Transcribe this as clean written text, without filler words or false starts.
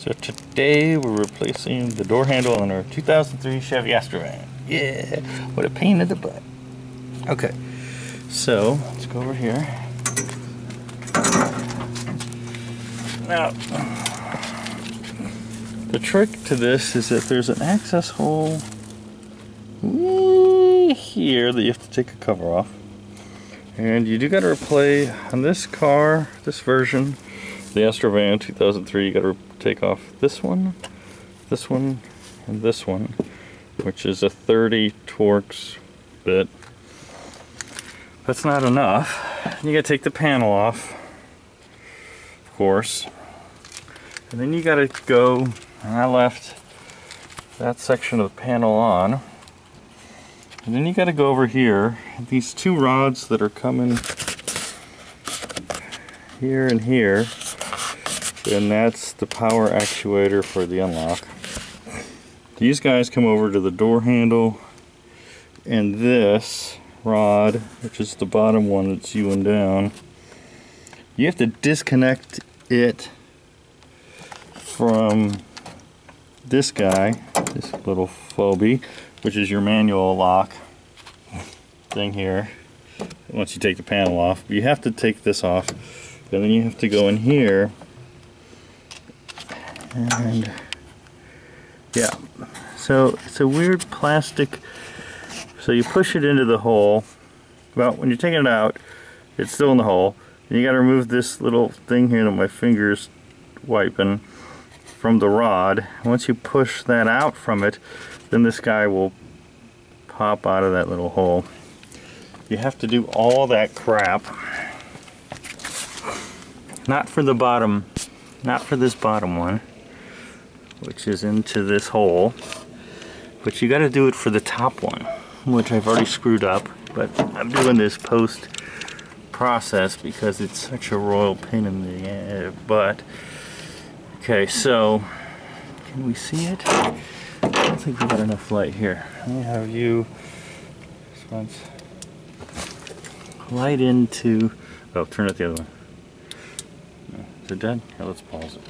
So today we're replacing the door handle on our 2003 Chevy Astro van. Yeah, what a pain in the butt. Okay, so let's go over here. Now, the trick to this is that there's an access hole here that you have to take a cover off. And you do got to replay on this car, this version, the Astro van 2003, you got to take off this one, and this one, which is a 30 Torx bit. That's not enough. You got to take the panel off, of course. And then you got to go, and I left that section of the panel on. And then you got to go over here. These two rods that are coming here and here, and that's the power actuator for the unlock. These guys come over to the door handle, and this rod, which is the bottom one that's U-ing down, you have to disconnect it from this guy, this little phobie, which is your manual lock thing here, once you take the panel off. But you have to take this off, and then you have to go in here, and yeah, so it's a weird plastic, so you push it into the hole. Well, when you're taking it out, it's still in the hole, and you got to remove this little thing here that my finger's wiping from the rod. Once you push that out from it, then this guy will pop out of that little hole. You have to do all that crap. Not for the bottom, not for this bottom one, which is into this hole, but you got to do it for the top one, which I've already screwed up, but I'm doing this post process because it's such a royal pain in the butt. Okay, so can we see it? I don't think we got enough light here. Let me have you light into, oh, turn it the other way. Is it dead? Yeah, let's pause it.